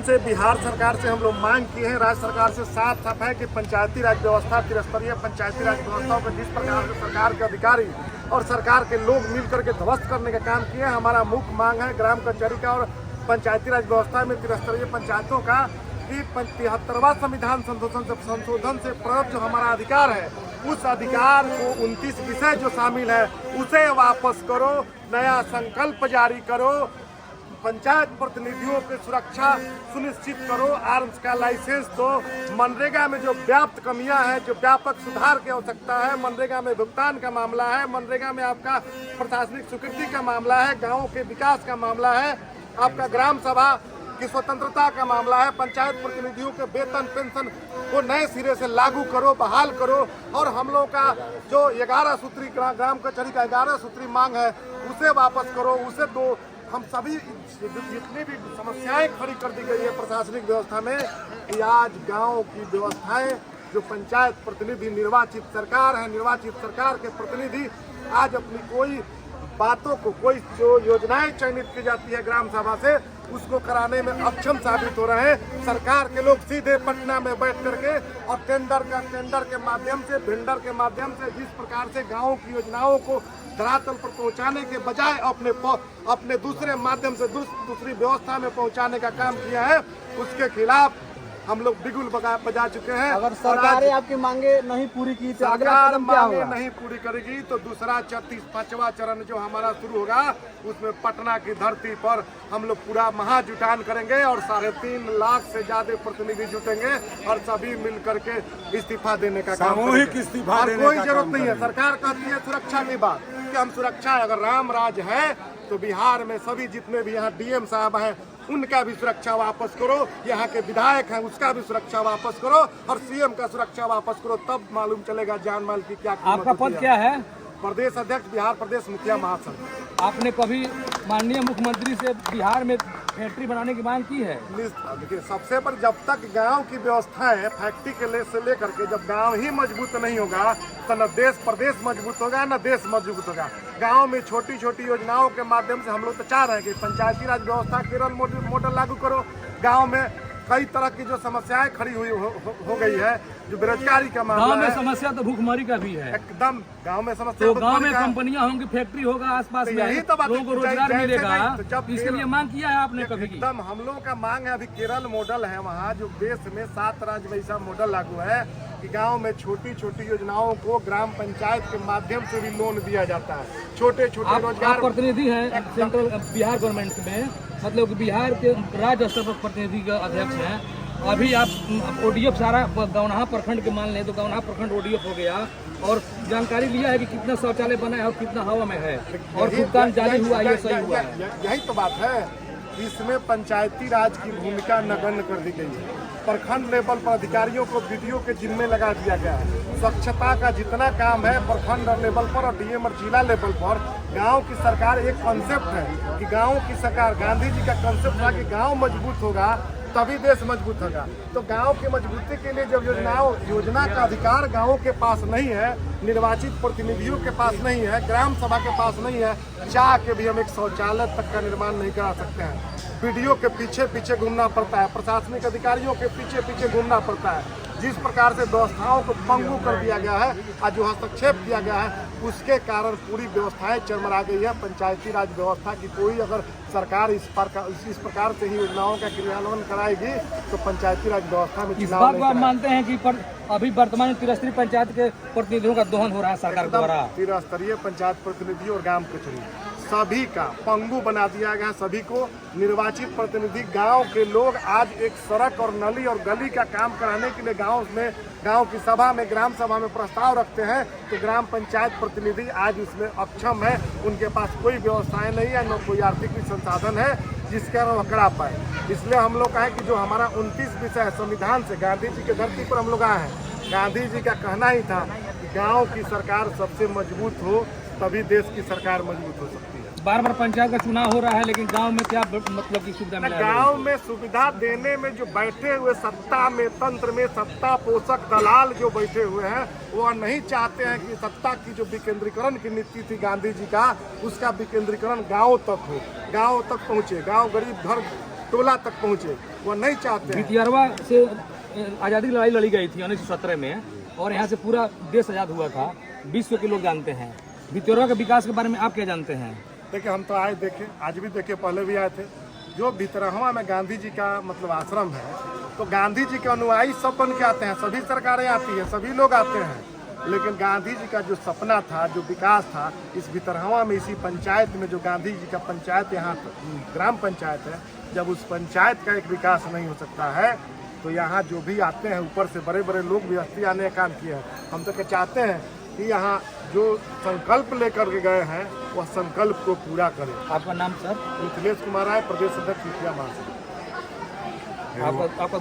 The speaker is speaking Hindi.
से बिहार सरकार से हम लोग मांग किए हैं, राज्य सरकार से साफ साफ है कि पंचायती राज व्यवस्था, त्रिस्तरीय पंचायती राज व्यवस्थाओं को जिस प्रकार से सरकार के अधिकारी और सरकार के लोग मिलकर के ध्वस्त करने का काम किए हैं। हमारा मुख्य मांग है ग्राम कचहरी का और पंचायती राज व्यवस्था में त्रिस्तरीय पंचायतों का कि 73वां संविधान संशोधन से प्रदत्त जो हमारा अधिकार है, उस अधिकार को 29 विषय जो शामिल है उसे वापस करो, नया संकल्प जारी करो, पंचायत प्रतिनिधियों की सुरक्षा सुनिश्चित करो, आर्म्स का लाइसेंस दो, मनरेगा में जो व्याप्त कमियां हैं, जो व्यापक सुधार की आवश्यकता है, मनरेगा में भुगतान का मामला है, मनरेगा में आपका प्रशासनिक स्वीकृति का मामला है, गाँव के विकास का मामला है, आपका ग्राम सभा की स्वतंत्रता का मामला है, पंचायत प्रतिनिधियों के वेतन पेंशन को नए सिरे से लागू करो, बहाल करो। और हम लोग का जो 11 सूत्री ग्राम कचहरी का 11 सूत्री मांग है उसे वापस करो, उसे दो। हम सभी जितनी भी समस्याएं खड़ी कर दी गई है प्रशासनिक व्यवस्था में, कि आज गाँव की व्यवस्थाएं जो पंचायत प्रतिनिधि निर्वाचित सरकार है, निर्वाचित सरकार के प्रतिनिधि आज अपनी कोई बातों को, कोई जो योजनाएं चयनित की जाती है ग्राम सभा से, उसको कराने में अक्षम साबित हो रहे हैं। सरकार के लोग सीधे पटना में बैठ करके और टेंडर के माध्यम से, वेंडर के माध्यम से जिस प्रकार से गाँव की योजनाओं को धरातल पर पहुंचाने के बजाय अपने दूसरे माध्यम से दूसरी व्यवस्था में पहुंचाने का काम किया है, उसके खिलाफ हम लोग बिगुल बजा चुके हैं। अगर सरकार आपकी मांगे नहीं पूरी की तो अगला कदम क्या होगा? नहीं पूरी करेगी तो दूसरा 35वां चरण जो हमारा शुरू होगा, उसमें पटना की धरती पर हम लोग पूरा महाजुटान करेंगे और 3.5 लाख से ज्यादा प्रतिनिधि जुटेंगे और सभी मिल करके इस्तीफा देने का काम सामूहिक इस्तीफा देने कोई का जरूरत काम नहीं है। सरकार कहती है सुरक्षा की बात कि हम सुरक्षा, अगर राम राज है तो बिहार में सभी जितने भी यहाँ डीएम साहब हैं उनका भी सुरक्षा वापस करो, यहाँ के विधायक हैं उसका भी सुरक्षा वापस करो और सीएम का सुरक्षा वापस करो, तब मालूम चलेगा जान माल की क्या कीमत आपका पद क्या है? प्रदेश अध्यक्ष, बिहार प्रदेश मुखिया महासंघ। आपने कभी माननीय मुख्यमंत्री से बिहार में फैक्ट्री बनाने की मांग की है? देखिए, सबसे पर जब तक गांव की व्यवस्था है, फैक्ट्री के से लेकर के जब गांव ही मजबूत नहीं होगा तो न देश प्रदेश मजबूत होगा न देश मजबूत होगा। गांव में छोटी छोटी योजनाओं के माध्यम से हम लोग तो चाह रहे हैं कि पंचायती राज व्यवस्था केरल मॉडल लागू करो। गाँव में कई तरह की जो समस्याएं खड़ी हुई हो गई है, जो बेरोजगारी का मामला है। गाँव में समस्या तो भूखमरी का भी है। एकदम गांव में समस्या, तो गांव में कंपनियां होंगी, फैक्ट्री होगा आसपास में, यही तो बात, लोगों को रोजगार मिलेगा, जब इसके लिए मांग किया है आपने कभी की? एकदम हम लोगों का मांग है। अभी केरल मॉडल है वहाँ, जो देश में 7 राज्य में ऐसा मॉडल लागू है कि गांव में छोटी छोटी योजनाओं को ग्राम पंचायत के माध्यम से भी लोन दिया जाता है। छोटे छोटे रोजगार प्रतिनिधि हैं सेंट्रल बिहार गवर्नमेंट में, मतलब कि बिहार के राज्य स्तर पर प्रतिनिधि का अध्यक्ष हैं। अभी आप ओडीएफ सारा गौनाहा प्रखंड के मान लें तो गौनाहा प्रखंड ओडीएफ हो गया और जानकारी लिया है कि कितना शौचालय बना है और कितना हवा में है और भुगतान जारी हुआ, ये सही हुआ है। यही तो बात है, इसमें पंचायती राज की भूमिका नगण्य कर दी गई है। प्रखंड लेवल पर अधिकारियों को वीडियो के जिम्मे लगा दिया गया है। स्वच्छता का जितना काम है प्रखंड लेवल पर और डीएम और जिला लेवल पर, गांव की सरकार एक कॉन्सेप्ट है कि गांव की सरकार, गांधी जी का कॉन्सेप्ट था कि गांव मजबूत होगा तभी देश मजबूत होगा। तो गांव की मजबूती के लिए जब योजना का अधिकार गांवों के पास नहीं है, निर्वाचित प्रतिनिधियों के पास नहीं है, ग्राम सभा के पास नहीं है, चाह के भी हम एक शौचालय तक का निर्माण नहीं करा सकते हैं। वीडियो के पीछे पीछे घूमना पड़ता है, प्रशासनिक अधिकारियों के पीछे पीछे घूमना पड़ता है। जिस प्रकार से व्यवस्थाओं को पंगु कर दिया गया है और जो हस्तक्षेप किया गया है, उसके कारण पूरी व्यवस्थाएं चरमरा गई है। पंचायती राज व्यवस्था की कोई अगर सरकार इस प्रकार से ही योजनाओं का क्रियान्वयन कराएगी तो पंचायती राज व्यवस्था में इस बात को आप मानते हैं कि अभी वर्तमान त्रिस्तरीय पंचायत के प्रतिनिधियों का दोहन हो रहा है सरकार द्वारा? त्रिस्तरीय पंचायत प्रतिनिधि और ग्राम कचहरी सभी का पंगु बना दिया गया। सभी को निर्वाचित प्रतिनिधि, गांव के लोग आज एक सड़क और नली और गली का काम कराने के लिए गांव की सभा में, ग्राम सभा में प्रस्ताव रखते हैं तो ग्राम पंचायत प्रतिनिधि आज उसमें अक्षम है। उनके पास कोई व्यवस्थाएं नहीं है, न कोई आर्थिक संसाधन है जिसके कारण वो करा पाए। इसलिए हम लोग कहें कि जो हमारा 29 विषय है संविधान से, गांधी जी की धरती पर हम लोग आए हैं। गांधी जी का कहना ही था कि गाँव की सरकार सबसे मजबूत हो तभी देश की सरकार मजबूत हो सकती है। बार बार पंचायत का चुनाव हो रहा है, लेकिन गांव में क्या मतलब की सुविधा मिला है? गांव में सुविधा देने में जो बैठे हुए सत्ता में, तंत्र में सत्ता पोषक दलाल जो बैठे हुए हैं, वो नहीं चाहते हैं कि सत्ता की जो विकेंद्रीकरण की नीति थी गांधी जी का, उसका विकेंद्रीकरण गाँव तक हो, गाँव तक पहुँचे, गाँव गरीब घर टोला तक पहुँचे, वो नहीं चाहते हैं। भितियरवा से आज़ादी की लड़ाई लड़ी गई थी 1917 में, और यहाँ से पूरा देश आज़ाद हुआ था, विश्व के लोग जानते हैं। भितियरवा के विकास के बारे में आप क्या जानते हैं? देखिए, हम तो आए देखे, आज भी देखे, पहले भी आए थे। जो भितरहवा में गांधी जी का मतलब आश्रम है, तो गांधी जी के अनुयायी सब बन के आते हैं, सभी सरकारें आती है, सभी लोग आते हैं। लेकिन गांधी जी का जो सपना था, जो विकास था, इस भितरहवा में, इसी पंचायत में, जो गांधी जी का पंचायत यहाँ ग्राम पंचायत है, जब उस पंचायत का एक विकास नहीं हो सकता है, तो यहाँ जो भी आते हैं ऊपर से बड़े बड़े लोग भी हस्ती आने का काम किए हैं। हम तो चाहते हैं कि यहाँ जो संकल्प लेकर के गए हैं, वह संकल्प को पूरा करें। आपका नाम सर? मिथिलेश कुमार राय, प्रदेश अध्यक्ष मुखिया महासभा। आपका